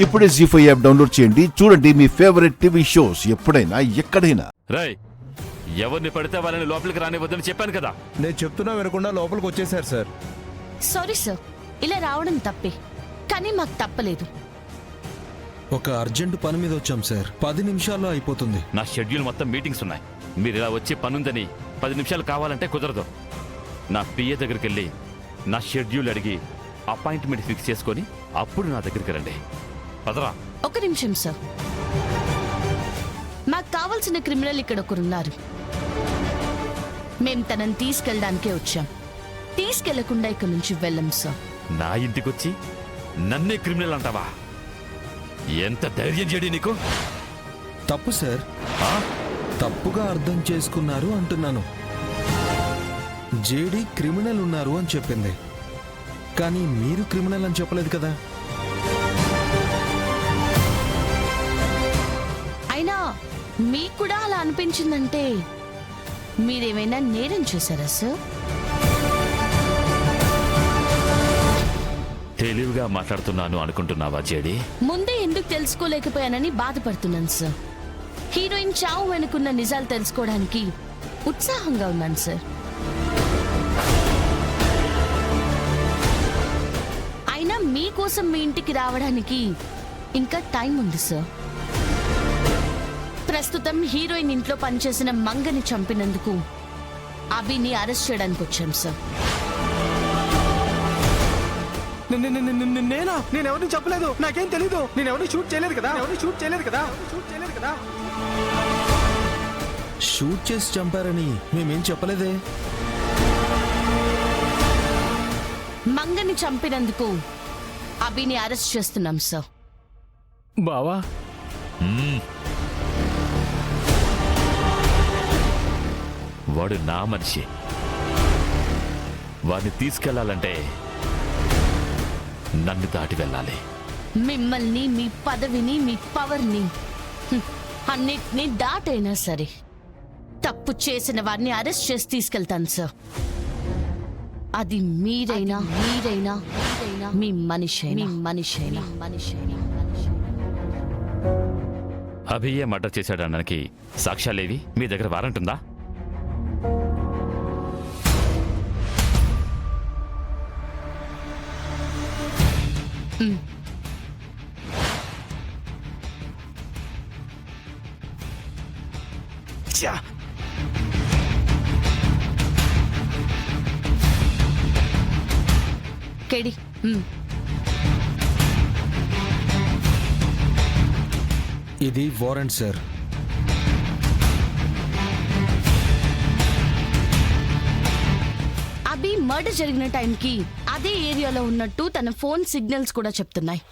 ఇప్పుడే జీ5 app download చేయండి. చూడండి మీ ఫేవరెట్ టీవీ షోస్ ఎప్పుడైనా ఎక్కడైనా. రై ఎవరిని పడితే వాళ్ళని లోపలికి రానివ్వద్దని చెప్పాను కదా. నేను చెప్తున్నా వినకుండా లోపలికి వచ్చేసారు సార్. సారీ సార్, ఇలా రావడం తప్పే, కానీ మాకు తప్పలేదు. ఒక అర్జెంట్ పని మీద వచ్చాం సార్. 10 నిమిషాల్లో అయిపోతుంది. నా షెడ్యూల్ మొత్తం మీటింగ్స్ ఉన్నాయి. మీరు ఇలా వచ్చి పనుందని 10 నిమిషాలు కావాలంటే కుదరదు. నా పిఏ దగ్గరికి వెళ్ళి నా షెడ్యూల్ అడిగి అపాయింట్మెంట్ ఫిక్స్ చేసుకొని అప్పుడు నా దగ్గరికి రండి. పదరా. ఒక నిమిషం సార్, మాకు కావాల్సిన క్రిమినల్ ఇక్కడ ఒకరున్నారు. మేం తనని తీసుకెళ్ళడానికే వచ్చాం. తీసుకెళ్లకుండా ఇక్కడ నుంచి వెళ్ళం సార్. నా ఇంటికొచ్చి నన్నే క్రిమినల్ అంటావా? ఎంత ధైర్యం చేయడి నీకు? తప్పు సార్, తప్పుగా అర్థం చేసుకున్నారు అంటున్నాను. జేడీ క్రిమినల్ ఉన్నారు అని చెప్పింది, కానీ మీరు క్రిమినల్ అని చెప్పలేదు కదా. అయినా మీకు కూడా అలా అనిపించిందంటే మీరేమైనా నేరం చేశారా సార్? తెలివిగా మాట్లాడుతున్నాను అనుకుంటున్నావా జేడీ? ముందే ఎందుకు తెలుసుకోలేకపోయానని బాధపడుతున్నాను సార్. హీరోయిన్ చావు వెనుకున్న నిజాలు తెలుసుకోవడానికి ఉత్సాహంగా ఉన్నాను సార్. అయినా మీకోసం మీ ఇంటికి రావడానికి ఇంకా టైం ఉంది సార్. ప్రస్తుతం హీరోయిన్ ఇంట్లో పనిచేసిన మంగని చంపినందుకు అభిని అరెస్ట్ చేయడానికి వచ్చాం సార్. నేనా? నేను ఎవరిని చెప్పలేదు, నాకేం తెలీదు. నేను ఎవరిని షూట్ చేయలేదు కదా. షూట్ చేసి చంపారని మేమేం చెప్పలేదే. మంగని చంపినందుకు అభిని అరెస్ట్ చేస్తున్నాం సార్. బావా, వాడు నా మనిషి. వాడిని తీసుకెళ్లాలంటే నన్ను దాటి వెళ్ళాలి. మిమ్మల్ని, మీ పదవిని, మీ పవర్ని అన్నిటినీ దాటైనా సరే తప్పు చేసిన వారిని అరెస్ట్ చేసి తీసుకెళ్తాను సార్. అది మీరైనా మీ మనిషైనా. అభియే మర్డర్ చేశాడనడానికి సాక్ష్యాలేవి? మీ దగ్గర వారెంట్ ఉందా? కేడి, ఇది వారెంట్ సార్. అభి మర్డర్ జరిగిన టైంకి అదే ఏరియాలో ఉన్నట్టు తన ఫోన్ సిగ్నల్స్ కూడా చెప్తున్నాయి.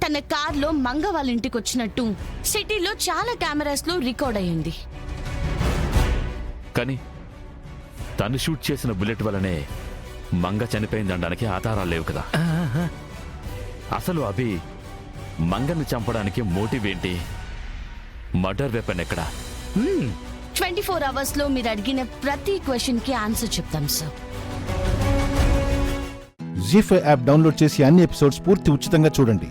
తన కార్లో మంగ వాళ్ళ ఇంటికి వచ్చినట్టు సిటీలో చాలా కెమెరాస్ లో రికార్డ్ అయ్యింది. కానీ తను షూట్ చేసిన బుల్లెట్ వల్లనే మంగ చనిపోయిందనడానికి ఆధారాలు లేవు కదా. అసలు అభి మంగని చంపడానికి మోటివ్ ఏంటి? మర్డర్ వెపన్ ఎక్కడ? 24 hours లో మీరు అడిగిన ప్రతి క్వశ్చన్ కి ఆన్సర్ చెప్తాం సార్. జీ5 యాప్ డౌన్లోడ్ చేసి అన్ని ఎపిసోడ్స్ పూర్తి ఉచితంగా చూడండి.